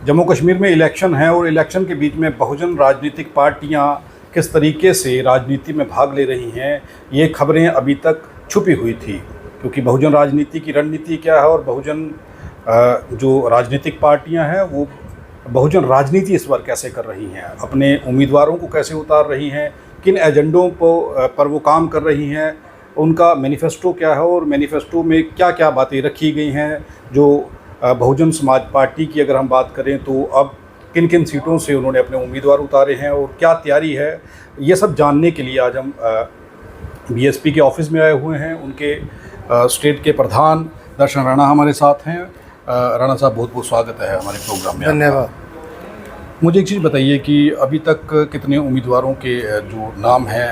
जम्मू कश्मीर में इलेक्शन है और इलेक्शन के बीच में बहुजन राजनीतिक पार्टियां किस तरीके से राजनीति में भाग ले रही हैं, ये खबरें अभी तक छुपी हुई थी। क्योंकि बहुजन राजनीति की रणनीति क्या है और बहुजन जो राजनीतिक पार्टियां हैं वो बहुजन राजनीति इस बार कैसे कर रही हैं, अपने उम्मीदवारों को कैसे उतार रही हैं, किन एजेंडों पर वो काम कर रही हैं, उनका मैनिफेस्टो क्या है और मैनिफेस्टो में क्या क्या बातें रखी गई हैं। जो बहुजन समाज पार्टी की अगर हम बात करें तो अब किन किन सीटों से उन्होंने अपने उम्मीदवार उतारे हैं और क्या तैयारी है, ये सब जानने के लिए आज हम बीएसपी के ऑफिस में आए हुए हैं। उनके स्टेट के प्रधान दर्शन राणा हमारे साथ हैं। राणा साहब, बहुत बहुत स्वागत है हमारे प्रोग्राम में। धन्यवाद। मुझे एक चीज़ बताइए कि अभी तक कितने उम्मीदवारों के जो नाम हैं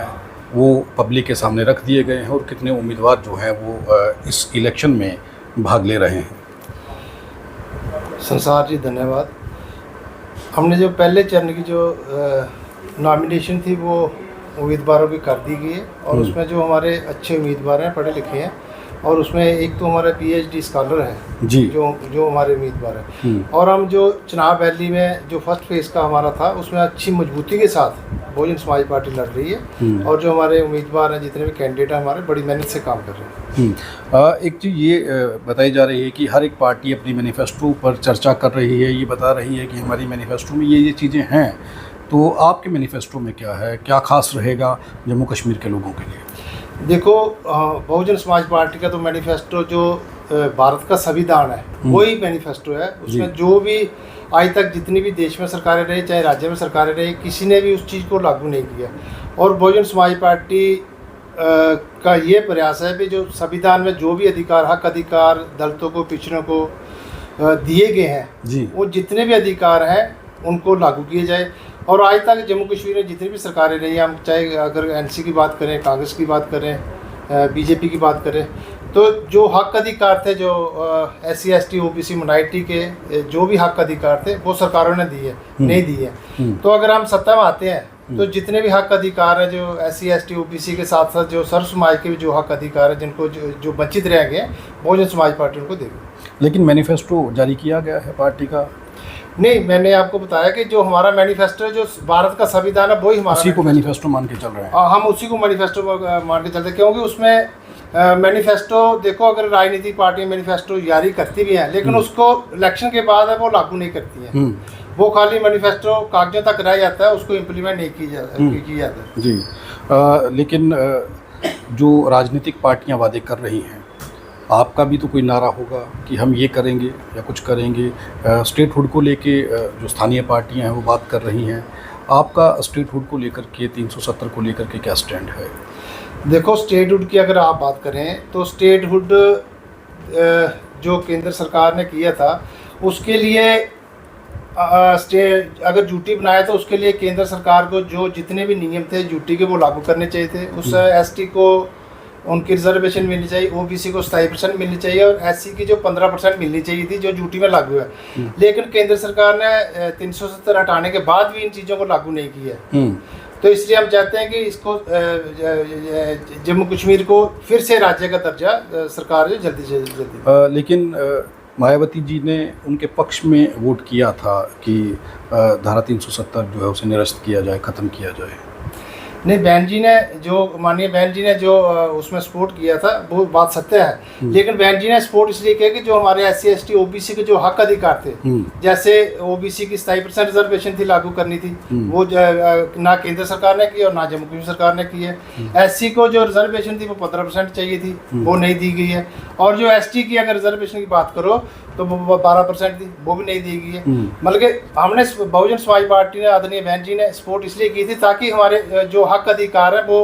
वो पब्लिक के सामने रख दिए गए हैं और कितने उम्मीदवार जो हैं वो इस इलेक्शन में भाग ले रहे हैं? संसार जी धन्यवाद। हमने जो पहले चरण की जो नॉमिनेशन थी वो उम्मीदवारों की कर दी गई है और उसमें जो हमारे अच्छे उम्मीदवार हैं, पढ़े लिखे हैं, और उसमें एक तो हमारा पीएचडी स्कॉलर है जी, जो हमारे उम्मीदवार हैं। और हम जो चुनाव वैली में जो फर्स्ट फेज़ का हमारा था उसमें अच्छी मजबूती के साथ बहुजन समाज पार्टी लड़ रही है और जो हमारे उम्मीदवार हैं, जितने भी कैंडिडेट हैं, हमारे बड़ी मेहनत से काम कर रहे हैं। एक चीज़ ये बताई जा रही है कि हर एक पार्टी अपनी मैनिफेस्टो पर चर्चा कर रही है, ये बता रही है कि हमारी मैनिफेस्टो में ये चीज़ें हैं। तो आपके मैनिफेस्टो में क्या है, क्या खास रहेगा जम्मू कश्मीर के लोगों के लिए? देखो, बहुजन समाज पार्टी का तो मैनिफेस्टो जो भारत का संविधान है वही मैनिफेस्टो है। उसमें जो भी आज तक जितनी भी देश में सरकारें रही, चाहे राज्य में सरकारें रही, किसी ने भी उस चीज़ को लागू नहीं किया। और बहुजन समाज पार्टी का ये प्रयास है कि जो संविधान में जो भी अधिकार, हक अधिकार दलितों को, पिछड़ों को दिए गए हैं, वो जितने भी अधिकार हैं उनको लागू किए जाए। और आज तक जम्मू कश्मीर में जितनी भी सरकारें रही हैं, हम चाहे अगर एनसी की बात करें, कांग्रेस की बात करें, बीजेपी की बात करें, तो जो हक अधिकार थे, जो SC ST OBC माइनॉरिटी के जो भी हक अधिकार थे वो सरकारों ने दिए नहीं दिए। तो अगर हम सत्ता में आते हैं तो जितने भी हक अधिकार है जो SC ST OBC के साथ साथ जो सर्व समाज के भी जो हक अधिकार है, जिनको जो वंचित रह गए, बहुजन समाज पार्टी उनको देगी। लेकिन मैनिफेस्टो जारी किया गया है पार्टी का? नहीं, मैंने आपको बताया कि जो हमारा मैनिफेस्टो है, जो भारत का संविधान है, वही हमारा उसी को मैनिफेस्टो मान के चल रहे हैं। हम उसी को मैनिफेस्टो मान के चलते हैं, क्योंकि उसमें मैनिफेस्टो, देखो, अगर राजनीतिक पार्टी मैनिफेस्टो जारी करती भी हैं लेकिन उसको इलेक्शन के बाद है वो लागू नहीं करती हैं। वो खाली मैनिफेस्टो कागजों तक रह जाता है, उसको इम्प्लीमेंट नहीं की जाता है जी। लेकिन जो राजनीतिक पार्टियां वादे कर रही हैं, आपका भी तो कोई नारा होगा कि हम ये करेंगे या कुछ करेंगे। स्टेटहुड को लेके जो स्थानीय पार्टियां हैं वो बात कर रही हैं, आपका स्टेटहुड को लेकर के, 370 को लेकर के क्या स्टैंड है? देखो, स्टेटहुड की अगर आप बात करें तो स्टेटहुड जो केंद्र सरकार ने किया था उसके लिए अगर यूटी बनाया तो उसके लिए केंद्र सरकार को जो जितने भी नियम थे यूटी के वो लागू करने चाहिए थे। उस ST को उनकी रिजर्वेशन मिलनी चाहिए, OBC को 27% मिलनी चाहिए और SC की जो 15% मिलनी चाहिए थी जो यूटी में लागू है। लेकिन केंद्र सरकार ने 370 हटाने के बाद भी इन चीज़ों को लागू नहीं किया। तो इसलिए हम चाहते हैं कि इसको जम्मू कश्मीर को फिर से राज्य का दर्जा सरकार जो जल्दी से जल्दी। लेकिन मायावती जी ने उनके पक्ष में वोट किया था कि धारा 370 जो है उसे निरस्त किया जाए, ख़त्म किया जाए। नहीं, बहन जी ने जो, माननीय बहन जी ने जो उसमें सपोर्ट किया था वो बात सत्य है। लेकिन बहन जी ने सपोर्ट इसलिए किया कि जो हमारे SC ST OBC के जो हक अधिकार थे, जैसे OBC की 27% रिजर्वेशन थी लागू करनी थी, वो ना केंद्र सरकार ने की और ना जम्मू कश्मीर सरकार ने की है। SC को जो रिजर्वेशन थी वो 15% चाहिए थी, वो नहीं दी गई है। और जो ST की अगर रिजर्वेशन की बात करो तो वो 12% थी, वो भी नहीं दी गई है। मतलब कि हमने बहुजन समाज पार्टी ने, आदरणीय बहन जी ने सपोर्ट इसलिए की थी ताकि हमारे जो हक अधिकार है वो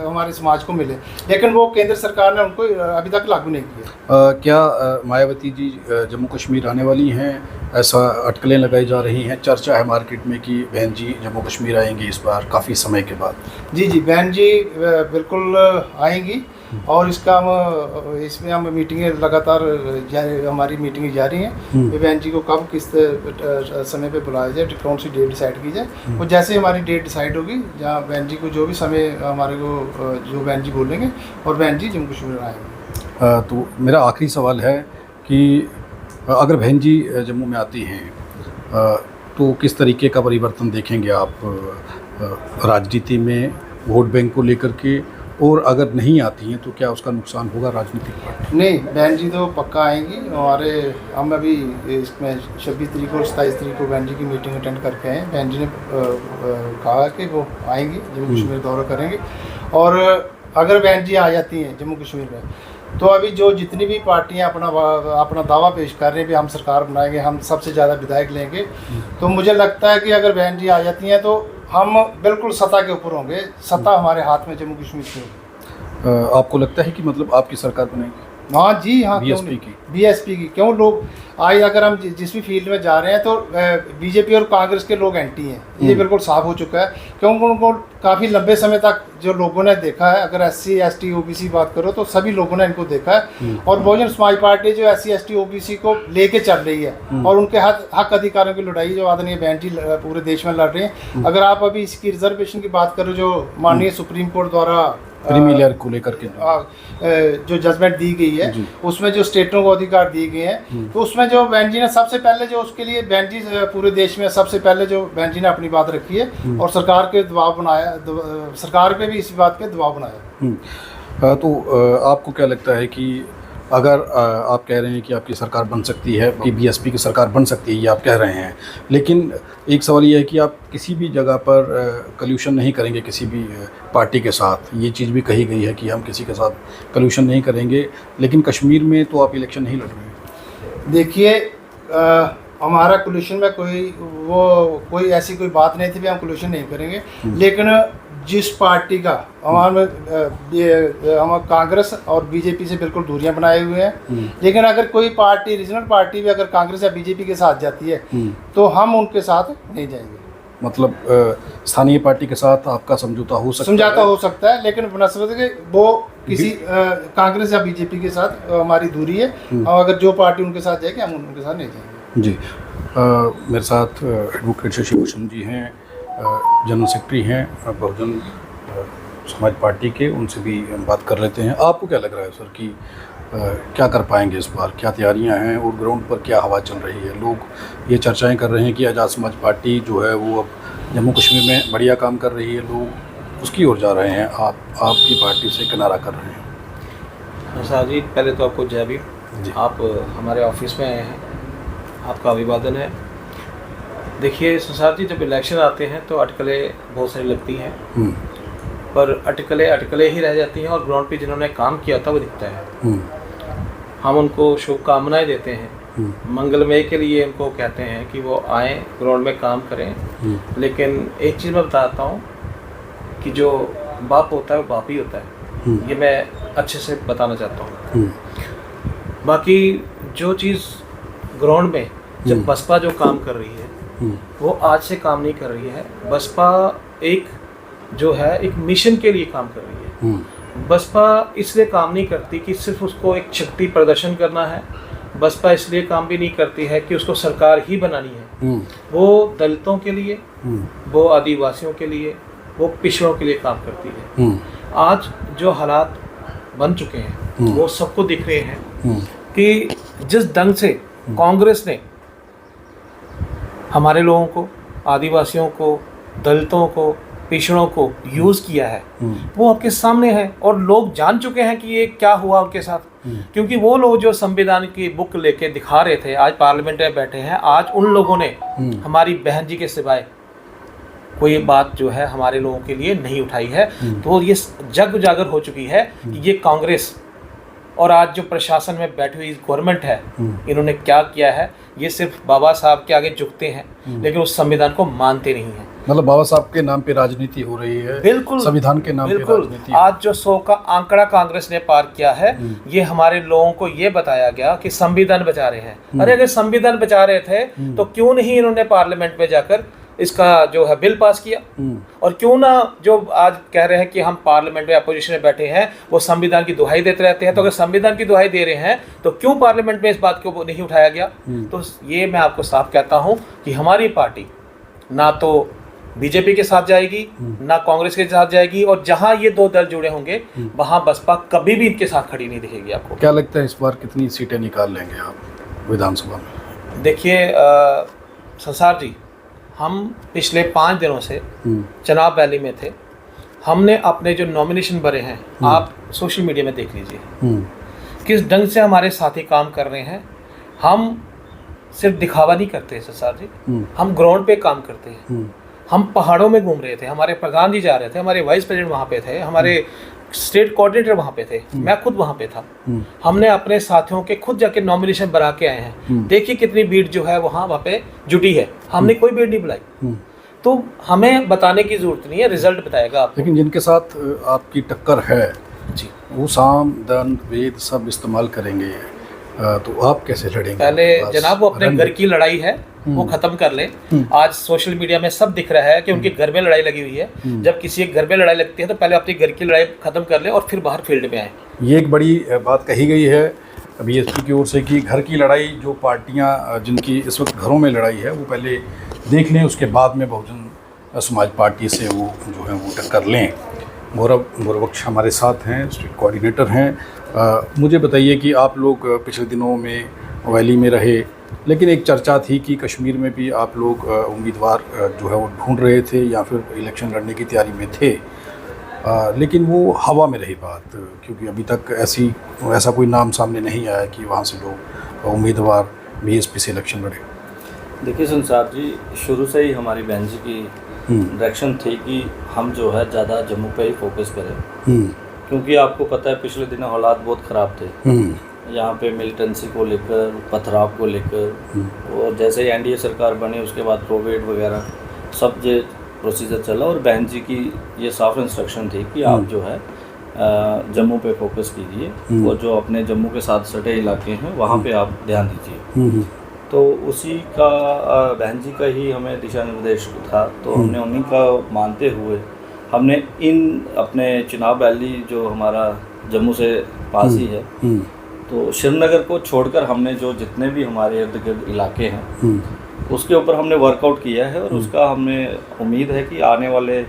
हमारे समाज को मिले, लेकिन वो केंद्र सरकार ने उनको अभी तक लागू नहीं किया। क्या मायावती जी जम्मू कश्मीर आने वाली हैं? ऐसा अटकलें लगाई जा रही हैं, चर्चा है मार्केट में कि बहन जी जम्मू कश्मीर आएंगी इस बार काफ़ी समय के बाद। जी, बहन जी बिल्कुल आएंगी और इसमें हम मीटिंगें लगातार हमारी मीटिंगें जारी हैं। बहन जी को कब किस समय पे बुलाया जाए, कौन सी डेट डिसाइड की जाए, और जैसे हमारी डेट डिसाइड होगी, जहाँ बहन जी को जो भी समय हमारे को जो बहन जी बोलेंगे और बहन जी जम्मू कश्मीर आएंगे। तो मेरा आखिरी सवाल है कि अगर बहन जी जम्मू में आती हैं तो किस तरीके का परिवर्तन देखेंगे आप राजनीति में वोट बैंक को लेकर के, और अगर नहीं आती हैं तो क्या उसका नुकसान होगा राजनीतिक पार्टी? नहीं, बहन जी तो पक्का आएंगी। हमारे हम अभी इसमें 26 तारीख और 27 तारीख को बहन जी की मीटिंग अटेंड करके आए। बहन जी ने कहा कि वो आएंगी, जम्मू कश्मीर दौरा करेंगे। और अगर बहन जी आ जाती हैं जम्मू कश्मीर में, तो अभी जो जितनी भी पार्टियां अपना दावा पेश कर रही हैं भी हम सरकार बनाएंगे, हम सबसे ज़्यादा विधायक लेंगे, तो मुझे लगता है कि अगर बहन जी आ जाती हैं तो हम बिल्कुल सत्ता के ऊपर होंगे। सत्ता हमारे हाथ में जम्मू कश्मीर की होगी। आपको लगता है कि मतलब आपकी सरकार बनेगी? हाँ जी, हाँ, बीएसपी की? बीएसपी की। क्यों लोग आज अगर हम जिस भी फील्ड में जा रहे हैं तो बीजेपी और कांग्रेस के लोग एंटी हैं, ये बिल्कुल साफ हो चुका है। क्योंकि उनको काफ़ी लंबे समय तक जो लोगों ने देखा है, अगर SC ST OBC बात करो तो सभी लोगों ने इनको देखा है। और बहुजन समाज पार्टी जो SC ST OBC को लेके चल रही है और उनके हक अधिकारों की लड़ाई जो आदरणीय बहन जी पूरे देश में लड़ रही हैं। अगर आप अभी इसकी रिजर्वेशन की बात करो जो माननीय सुप्रीम कोर्ट द्वारा क्रीमी लेयर को लेकर के जो जजमेंट दी गई है, उसमें जो स्टेटों को अधिकार दिए गए हैं, तो उसमें जो बहन जी ने सबसे पहले जो उसके लिए बहन जी पूरे देश में सबसे पहले जो बहन जी ने अपनी बात रखी है और सरकार के दबाव बनाया, सरकार पे भी इस बात पे दबाव बनाया। तो आपको क्या लगता है कि अगर आप कह रहे हैं कि आपकी सरकार बन सकती है, कि बीएसपी की सरकार बन सकती है, ये आप कह रहे हैं, लेकिन एक सवाल ये है कि आप किसी भी जगह पर कल्यूशन नहीं करेंगे किसी भी पार्टी के साथ। ये चीज़ भी कही गई है कि हम किसी के साथ कल्यूशन नहीं करेंगे, लेकिन कश्मीर में तो आप इलेक्शन नहीं लड़ रहे हैं। देखिए, हमारा कल्यूशन में कोई ऐसी कोई बात नहीं थी भी हम कल्यूशन नहीं करेंगे। लेकिन जिस पार्टी का हम कांग्रेस और बीजेपी से बिल्कुल दूरियां बनाए हुए हैं, लेकिन अगर कोई पार्टी रीजनल पार्टी भी अगर कांग्रेस या बीजेपी के साथ जाती है तो हम उनके साथ नहीं जाएंगे। मतलब स्थानीय पार्टी के साथ आपका समझौता हो सकता है, लेकिन बनस्पत के वो किसी कांग्रेस या बीजेपी के साथ हमारी दूरी है। और अगर जो पार्टी उनके साथ जाएगी हम उनके साथ नहीं जाएंगे। जी, मेरे साथ एडवोकेट शशि भूषण जी हैं, जनरल सेक्रेटरी हैं बहुजन समाज पार्टी के, उनसे भी हम बात कर लेते हैं। आपको क्या लग रहा है सर कि क्या कर पाएंगे इस बार, क्या तैयारियां हैं और ग्राउंड पर क्या हवा चल रही है? लोग ये चर्चाएं कर रहे हैं कि आज़ाद समाज पार्टी जो है वो अब जम्मू कश्मीर में बढ़िया काम कर रही है, लोग उसकी ओर जा रहे हैं, आपकी पार्टी से किनारा कर रहे हैं। नौशाद जी, पहले तो आपको जय भीम। आप हमारे ऑफिस में आए हैं, आपका अभिवादन है। देखिए संसार जी, जब इलेक्शन आते हैं तो अटकलें बहुत सारी लगती हैं, पर अटकलें ही रह जाती हैं और ग्राउंड पे जिन्होंने काम किया था वो दिखता है। हम उनको शुभकामनाएं देते हैं, मंगलमय के लिए उनको कहते हैं कि वो आएँ ग्राउंड में काम करें। लेकिन एक चीज़ मैं बताता हूँ कि जो बाप होता है वो बाप ही होता है, ये मैं अच्छे से बताना चाहता हूँ। बाकी जो चीज़ ग्राउंड में जब बसपा जो काम कर रही है वो आज से काम नहीं कर रही है। बसपा एक जो है एक मिशन के लिए काम कर रही है। बसपा इसलिए काम नहीं करती कि सिर्फ उसको एक शक्ति प्रदर्शन करना है। बसपा इसलिए काम भी नहीं करती है कि उसको सरकार ही बनानी है। वो दलितों के लिए, वो आदिवासियों के लिए, वो पिछड़ों के लिए काम करती है। आज जो हालात बन चुके हैं वो सबको दिख रहे हैं कि जिस ढंग से कांग्रेस ने हमारे लोगों को, आदिवासियों को, दलितों को, पिछड़ों को यूज़ किया है, वो आपके सामने है और लोग जान चुके हैं कि ये क्या हुआ उनके साथ। क्योंकि वो लोग जो संविधान की बुक लेके दिखा रहे थे, आज पार्लियामेंट में बैठे हैं, आज उन लोगों ने हमारी बहन जी के सिवाय कोई बात जो है हमारे लोगों के लिए नहीं उठाई है। तो ये जग उजागर हो चुकी है कि ये कांग्रेस और आज जो प्रशासन में बैठी हुई गवर्नमेंट है, इन्होंने क्या किया है। ये सिर्फ बाबा साहब के आगे झुकते हैं लेकिन उस संविधान को मानते नहीं हैं। मतलब बाबा साहब के नाम पे राजनीति हो रही है। बिल्कुल, संविधान के नाम पे राजनीति। आज जो 100 का आंकड़ा कांग्रेस ने पार किया है, ये हमारे लोगों को ये बताया गया कि संविधान बचा रहे हैं। अरे अगर संविधान बचा रहे थे तो क्यों नहीं इन्होंने पार्लियामेंट में जाकर इसका जो है बिल पास किया? और क्यों ना जो आज कह रहे हैं कि हम पार्लियामेंट में अपोजिशन में बैठे हैं वो संविधान की दुहाई देते रहते हैं। तो अगर संविधान की दुहाई दे रहे हैं तो क्यों पार्लियामेंट में इस बात को नहीं उठाया गया? तो ये मैं आपको साफ कहता हूं कि हमारी पार्टी ना तो बीजेपी के साथ जाएगी ना कांग्रेस के साथ जाएगी, और जहां ये दो दल जुड़े होंगे वहां बसपा कभी भी इनके साथ खड़ी नहीं दिखेगी। आपको क्या लगता है इस बार कितनी सीटें निकाल लेंगे आप विधानसभा में? देखिए संसार जी, हम पिछले 5 दिनों से चनाब वैली में थे। हमने अपने जो नॉमिनेशन भरे हैं, आप सोशल मीडिया में देख लीजिए किस ढंग से हमारे साथी काम कर रहे हैं। हम सिर्फ दिखावा नहीं करते संसार जी, हम ग्राउंड पे काम करते हैं। हम पहाड़ों में घूम रहे थे, हमारे प्रधान जी जा रहे थे, हमारे वाइस प्रेसिडेंट वहाँ पे थे, हमारे स्टेट कोऑर्डिनेटर वहाँ पे थे, मैं खुद वहाँ पे था। हमने अपने साथियों के खुद जाके नॉमिनेशन बना के आए हैं। देखिए कितनी भीड़ जो है वहाँ पे जुटी है, हमने कोई भीड़ नहीं बुलाई। तो हमें बताने की जरूरत नहीं है, रिजल्ट बताएगा आपको। लेकिन जिनके साथ आपकी टक्कर है जी, वो साम दंड वेद सब इस्तेमाल करेंगे, तो आप कैसे लड़ेंगे? पहले जनाब वो अपने घर की लड़ाई है वो खत्म कर लें। आज सोशल मीडिया में सब दिख रहा है कि उनके घर में लड़ाई लगी हुई है। जब किसी एक घर में लड़ाई लगती है तो पहले अपने घर की लड़ाई खत्म कर ले और फिर बाहर फील्ड में आए। ये एक बड़ी बात कही गई है बीएसपी की ओर से कि घर की लड़ाई, जो पार्टियां जिनकी इस वक्त घरों में लड़ाई है, वो पहले देख लें, उसके बाद में बहुजन समाज पार्टी से वो जो है वो टक्कर लें। गौरव बख्श हमारे साथ हैं, स्टेट कोऑर्डिनेटर हैं। मुझे बताइए कि आप लोग पिछले दिनों में वैली में रहे, लेकिन एक चर्चा थी कि कश्मीर में भी आप लोग उम्मीदवार जो है वो ढूंढ रहे थे या फिर इलेक्शन लड़ने की तैयारी में थे, लेकिन वो हवा में रही बात, क्योंकि अभी तक ऐसा कोई नाम सामने नहीं आया कि वहाँ से लोग उम्मीदवार बीएसपी से इलेक्शन लड़े। देखिए संसार जी, शुरू से ही हमारी बहन जी की डायरेक्शन थी कि हम जो है ज़्यादा जम्मू पे ही फोकस करें, क्योंकि आपको पता है पिछले दिनों हालात बहुत ख़राब थे यहाँ पे, मिलिटेंसी को लेकर, पथराव को लेकर। और जैसे ही एनडीए सरकार बनी उसके बाद कोविड वगैरह सब ये प्रोसीजर चला, और बहन जी की ये साफ इंस्ट्रक्शन थी कि आप जो है जम्मू पे फोकस कीजिए और जो अपने जम्मू के साथ सटे इलाके हैं वहाँ पे आप ध्यान दीजिए। तो उसी का बहन जी का ही हमें दिशा निर्देश था, तो हमने उन्हीं का मानते हुए हमने इन अपने चिनाब वैली जो हमारा जम्मू से पास ही है, तो श्रीनगर को छोड़कर हमने जो जितने भी हमारे इर्द गिर्द इलाके हैं उसके ऊपर हमने वर्कआउट किया है, और उसका हमें उम्मीद है कि आने वाले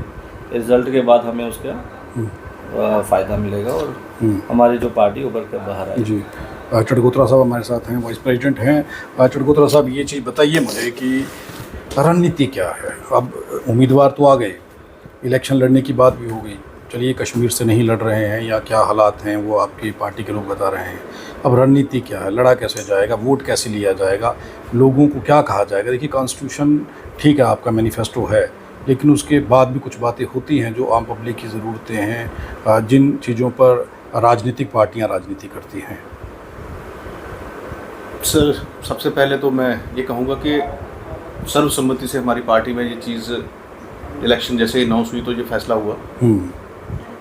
रिज़ल्ट के बाद हमें उसका फ़ायदा मिलेगा और हमारी जो पार्टी उभर कर बाहर आएगी। जी, चटगोत्रा साहब हमारे साथ हैं, वाइस प्रेसिडेंट हैं। चटगोत्रा साहब, ये चीज़ बताइए मुझे कि रणनीति क्या है? अब उम्मीदवार तो आ गए, इलेक्शन लड़ने की बात भी हो गई, चलिए कश्मीर से नहीं लड़ रहे हैं या क्या हालात हैं वो आपकी पार्टी के लोग बता रहे हैं। अब रणनीति क्या है? लड़ा कैसे जाएगा? वोट कैसे लिया जाएगा? लोगों को क्या कहा जाएगा? देखिए, कॉन्स्टिट्यूशन ठीक है, आपका मैनिफेस्टो है, लेकिन उसके बाद भी कुछ बातें होती हैं जो आम पब्लिक की ज़रूरतें हैं, जिन चीज़ों पर राजनीतिक पार्टियां राजनीति करती हैं। सर, सबसे पहले तो मैं ये कहूँगा कि सर्वसम्मति से हमारी पार्टी में ये चीज़ इलेक्शन जैसे अनाउंस हुई तो ये फैसला हुआ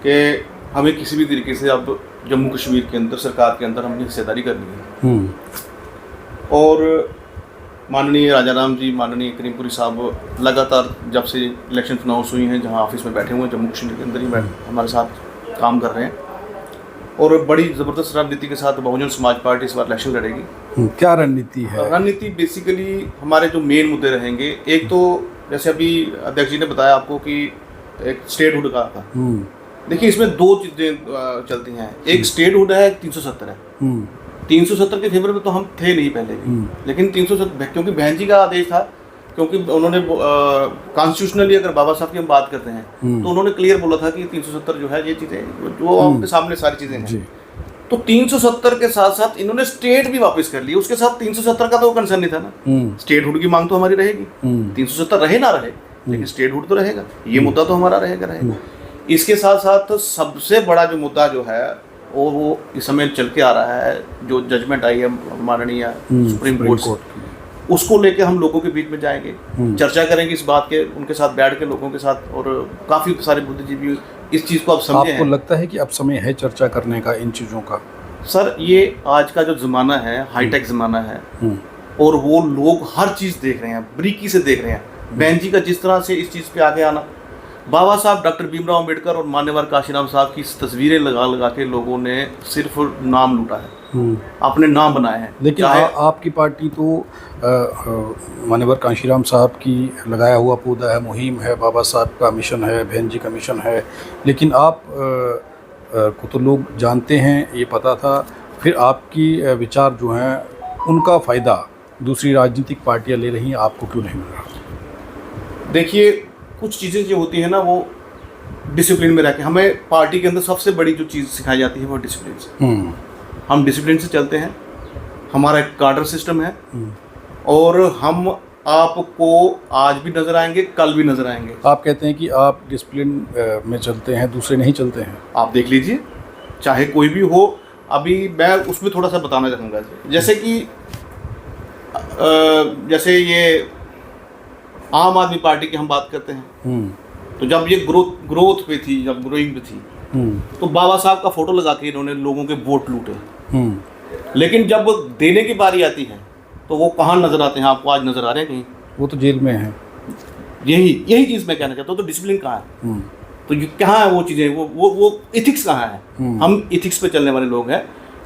कि हमें किसी भी तरीके से अब जम्मू कश्मीर के अंदर, सरकार के अंदर हमने हिस्सेदारी करनी है। और माननीय राजा राम जी, माननीय करीमपुरी साहब लगातार जब से इलेक्शन अनाउंस हुई हैं, जहां ऑफिस में बैठे हुए हैं जम्मू कश्मीर के अंदर ही हमारे साथ काम कर रहे हैं, और बड़ी ज़बरदस्त रणनीति के साथ बहुजन समाज पार्टी इस बार इलेक्शन लड़ेगी। क्या रणनीति है? रणनीति बेसिकली हमारे जो मेन मुद्दे रहेंगे, एक तो जैसे अभी अध्यक्ष जी ने बताया आपको कि एक स्टेट हुड का था। देखिए, इसमें दो चीज़ें चलती हैं, एक स्टेट हुड है, 370 है। 370 के फेवर में तो हम थे नहीं पहले भी, लेकिन 370 क्योंकि बहन जी का आदेश था, क्योंकि उन्होंने कॉन्स्टिट्यूशनली अगर बाबा साहब की हम बात करते हैं तो उन्होंने क्लियर बोला था कि 370 जो है ये चीज़ें जो आपके सामने सारी चीज़ें हैं, तो 370 के साथ साथ इन्होंने स्टेट भी वापस कर ली। उसके साथ 370 का तो कंसर्न नहीं था ना, स्टेट हुड की मांग तो हमारी रहेगी, 370 रहे ना रहे, लेकिन स्टेट हुड तो रहेगा, ये मुद्दा तो हमारा रहेगा। इसके साथ साथ सबसे बड़ा जो मुद्दा जो है वो इस समय चल के आ रहा है, जो जजमेंट आई है माननीय सुप्रीम कोर्ट से, उसको लेके हम लोगों के बीच में जाएंगे, चर्चा करेंगे इस बात के, उनके साथ बैठ के लोगों के साथ, और काफ़ी सारे बुद्धिजीवी इस चीज़ को आप समझे हैं। आपको लगता है कि अब समय है चर्चा करने का इन चीज़ों का? सर, ये आज का जो ज़माना है हाईटेक ज़माना है, और वो लोग हर चीज़ देख रहे हैं, बारीकी से देख रहे हैं। बहन जी का जिस तरह से इस चीज़ पे आगे आना, बाबा साहब डॉक्टर भीमराव अम्बेडकर और मान्यवर काशीराम साहब की तस्वीरें लगा लगा के लोगों ने सिर्फ नाम लूटा है, अपने नाम बनाए हैं। लेकिन आपकी पार्टी तो मान्यवर काशीराम साहब की लगाया हुआ पौधा है, मुहिम है, बाबा साहब का मिशन है, बहन जी का मिशन है, लेकिन आप को तो लोग जानते हैं, ये पता था, फिर आपकी विचार जो हैं उनका फ़ायदा दूसरी राजनीतिक पार्टियां ले रही हैं, आपको क्यों नहीं मिल रहा? देखिए, कुछ चीज़ें जो होती हैं ना, वो डिसिप्लिन में रह के, हमें पार्टी के अंदर सबसे बड़ी जो चीज़ सिखाई जाती है वो डिसिप्लिन से। हम डिसिप्लिन से चलते हैं, हमारा एक कार्डर सिस्टम है, और हम आपको आज भी नज़र आएंगे, कल भी नज़र आएंगे। आप कहते हैं कि आप डिसिप्लिन में चलते हैं, दूसरे नहीं चलते हैं। आप देख लीजिए, चाहे कोई भी हो। अभी मैं उसमें थोड़ा सा बताना चाहूँगा, जैसे कि जैसे ये आम आदमी पार्टी की हम बात करते हैं, तो जब ये ग्रोथ पे थी, जब ग्रोइंग पे थी, तो बाबा साहब का फोटो लगा के इन्होंने लोगों के वोट लूटे। लेकिन जब देने की बारी आती है तो वो कहाँ नजर आते हैं? आपको आज नजर आ रहे हैं कहीं? वो तो जेल में है। यही चीज़ मैं कहना चाहता हूँ। तो डिसिप्लिन कहाँ है? तो ये कहाँ है वो चीज़ें? वो इथिक्स कहाँ है? हम इथिक्स पे चलने वाले लोग हैं।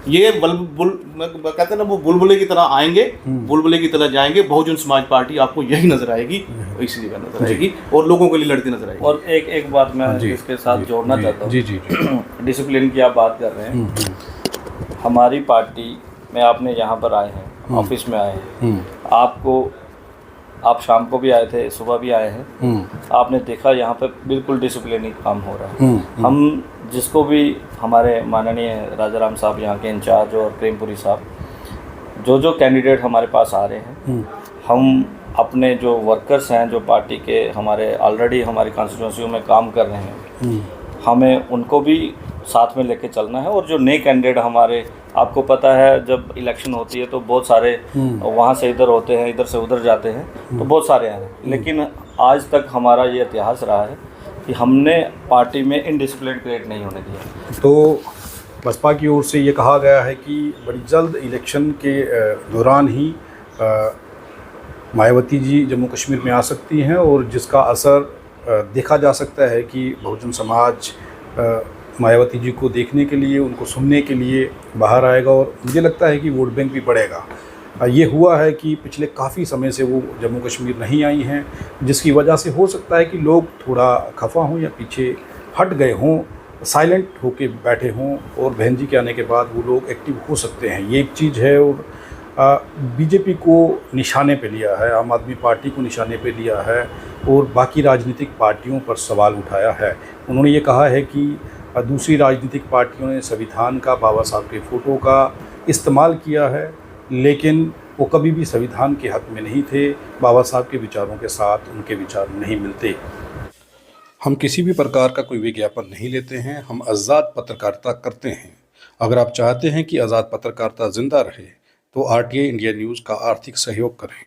ये कहते हैं ना, वो बुलबुले की तरह आएंगे, बुलबुले की तरह जाएंगे। बहुजन समाज पार्टी आपको यही नजर आएगी, इसी जगह नजर आएगी, और लोगों के लिए लड़ती नजर आएगी। और एक बात मैं इसके साथ जोड़ना चाहता हूँ। जी। डिसिप्लिन की आप बात कर रहे हैं, हमारी पार्टी में आपने यहाँ पर आए हैं, ऑफिस में आए हैं, आप शाम को भी आए थे, सुबह भी आए हैं, आपने देखा यहाँ पे बिल्कुल डिसिप्लिन काम हो रहा है। हम जिसको भी, हमारे माननीय राजा राम साहब यहाँ के इंचार्ज और प्रेमपुरी साहब, जो कैंडिडेट हमारे पास आ रहे हैं, हम अपने जो वर्कर्स हैं, जो पार्टी के हमारे ऑलरेडी हमारी कॉन्स्टिट्यूंसियों में काम कर रहे हैं, हमें उनको भी साथ में लेके चलना है। और जो नए कैंडिडेट हमारे, आपको पता है जब इलेक्शन होती है तो बहुत सारे वहाँ से इधर होते हैं, इधर से उधर जाते हैं, तो बहुत सारे हैं। लेकिन आज तक हमारा ये इतिहास रहा है कि हमने पार्टी में इनडिसिप्लिन क्रिएट नहीं होने दिया। तो बसपा की ओर से ये कहा गया है कि बड़ी जल्द इलेक्शन के दौरान ही मायावती जी जम्मू कश्मीर में आ सकती हैं, और जिसका असर देखा जा सकता है कि बहुजन समाज मायावती जी को देखने के लिए, उनको सुनने के लिए बाहर आएगा, और मुझे लगता है कि वोट बैंक भी बढ़ेगा। ये हुआ है कि पिछले काफ़ी समय से वो जम्मू कश्मीर नहीं आई हैं, जिसकी वजह से हो सकता है कि लोग थोड़ा खफा हों या पीछे हट गए हों, साइलेंट होके बैठे हों, और बहन जी के आने के बाद वो लोग एक्टिव हो सकते हैं। ये एक चीज़ है। और बीजेपी को निशाने पे लिया है, आम आदमी पार्टी को निशाने पे लिया है, और बाकी राजनीतिक पार्टियों पर सवाल उठाया है। उन्होंने ये कहा है कि दूसरी राजनीतिक पार्टियों ने संविधान का, बाबा साहब के फ़ोटो का इस्तेमाल किया है, लेकिन वो कभी भी संविधान के हक़ में नहीं थे। बाबा साहब के विचारों के साथ उनके विचार नहीं मिलते। हम किसी भी प्रकार का कोई विज्ञापन नहीं लेते हैं, हम आज़ाद पत्रकारिता करते हैं। अगर आप चाहते हैं कि आज़ाद पत्रकारिता ज़िंदा रहे तो RTI इंडिया न्यूज़ का आर्थिक सहयोग करें।